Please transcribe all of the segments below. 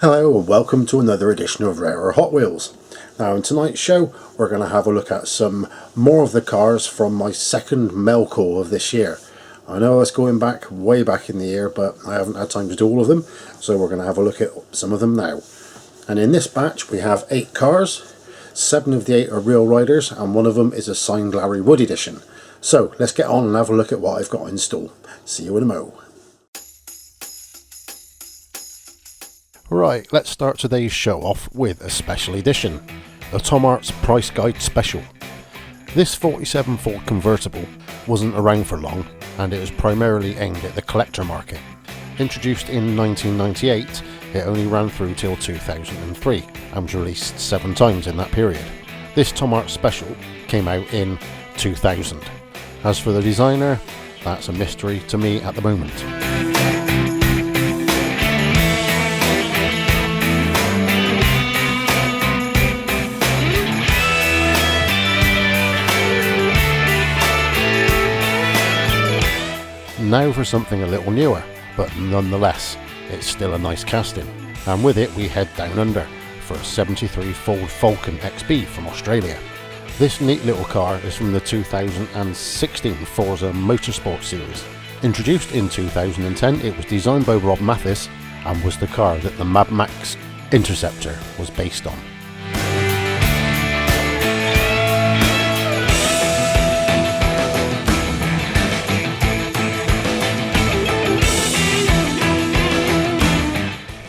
Hello and welcome to another edition of Rarer Hot Wheels. Now in tonight's show we're going to have a look at some more of the cars from my second Melco of this year. I know it's going back way back in the year, but I haven't had time to do all of them, so we're going to have a look at some of them now. And in this batch we have 8 cars, 7 of the 8 are real riders and one of them is a signed Larry Wood edition. So let's get on and have a look at what I've got in store. See you in a mo. Right, let's start today's show off with a special edition, the Tom Arts Price Guide Special. This 47 Ford convertible wasn't around for long and it was primarily aimed at the collector market. Introduced in 1998, it only ran through till 2003 and was released 7 times in that period. This Tom Arts Special came out in 2000. As for the designer, that's a mystery to me at the moment. Now for something a little newer, but nonetheless, it's still a nice casting. And with it we head down under for a 73 Ford Falcon XB from Australia. This neat little car is from the 2016 Forza Motorsport series. Introduced in 2010, it was designed by Rob Mathis and was the car that the Mad Max Interceptor was based on.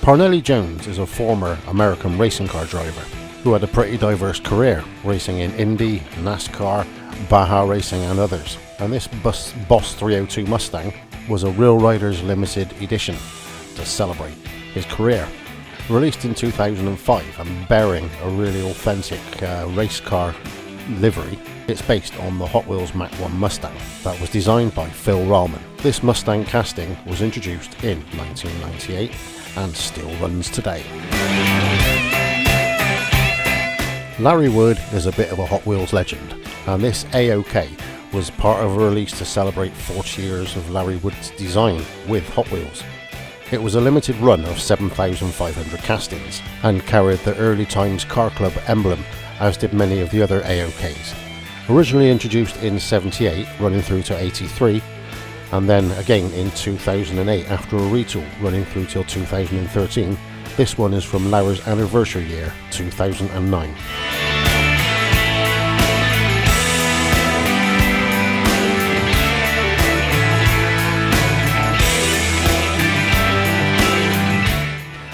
Parnelli Jones is a former American racing car driver who had a pretty diverse career, racing in Indy, NASCAR, Baja Racing and others. And this Boss 302 Mustang was a Real Riders Limited edition to celebrate his career. Released in 2005 and bearing a really authentic race car livery, it's based on the Hot Wheels Mach 1 Mustang that was designed by Phil Rahlman. This Mustang casting was introduced in 1998 and still runs today. Larry Wood is a bit of a Hot Wheels legend, and this AOK was part of a release to celebrate 40 years of Larry Wood's design with Hot Wheels. It was a limited run of 7,500 castings and carried the Early Times Car Club emblem, as did many of the other AOKs. Originally introduced in 78, running through to 83, and then again in 2008 after a retool running through till 2013. This one is from Larry's anniversary year, 2009.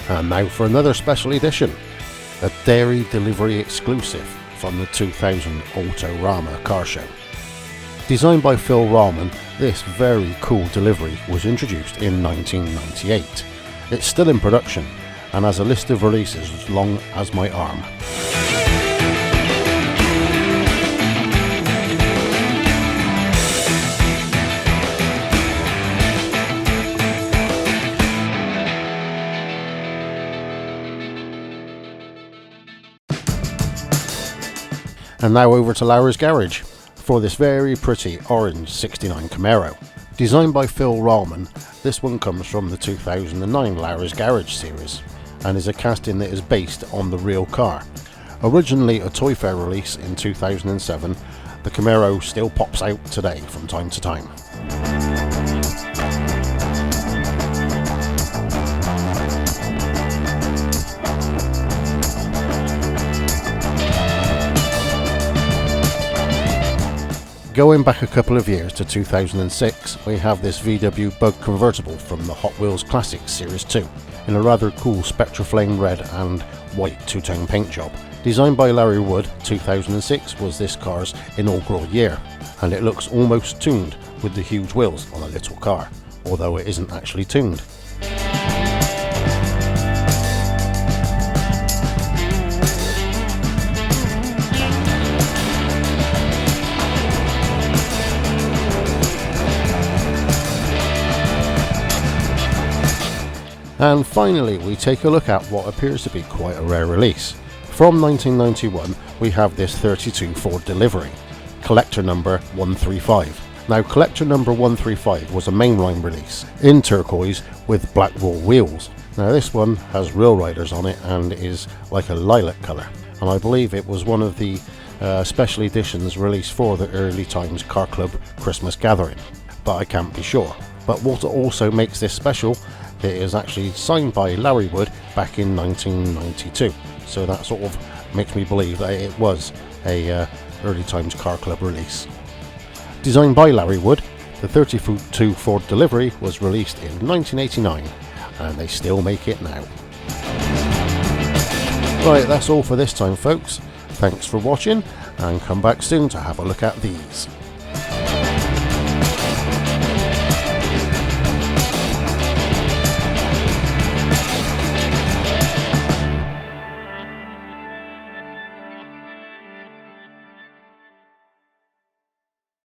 And now for another special edition, a dairy delivery exclusive from the 2000 Autorama car show. Designed by Phil Rahlman, this very cool delivery was introduced in 1998. It's still in production and has a list of releases as long as my arm. And now over to Larry's Garage for this very pretty orange 69 Camaro. Designed by Phil Rahlman, this one comes from the 2009 Larry's Garage series and is a casting that is based on the real car. Originally a Toy Fair release in 2007, the Camaro still pops out today from time to time. Going back a couple of years to 2006, we have this VW Bug convertible from the Hot Wheels Classics Series 2 in a rather cool Spectraflame red and white two-tone paint job. Designed by Larry Wood, 2006 was this car's inaugural year, and it looks almost tuned with the huge wheels on a little car, although it isn't actually tuned. And finally, we take a look at what appears to be quite a rare release. From 1991, we have this 32 Ford Delivery, collector number 135. Now, collector number 135 was a mainline release in turquoise with black raw wheels. Now this one has Real Riders on it and is like a lilac colour, and I believe it was one of the special editions released for the Early Times Car Club Christmas gathering, but I can't be sure. But what also makes this special, it is actually signed by Larry Wood back in 1992, so that sort of makes me believe that it was a Early Times Car Club release. Designed by Larry Wood, the 32 Ford Delivery was released in 1989, and they still make it now. Right, that's all for this time folks. Thanks for watching, and come back soon to have a look at these.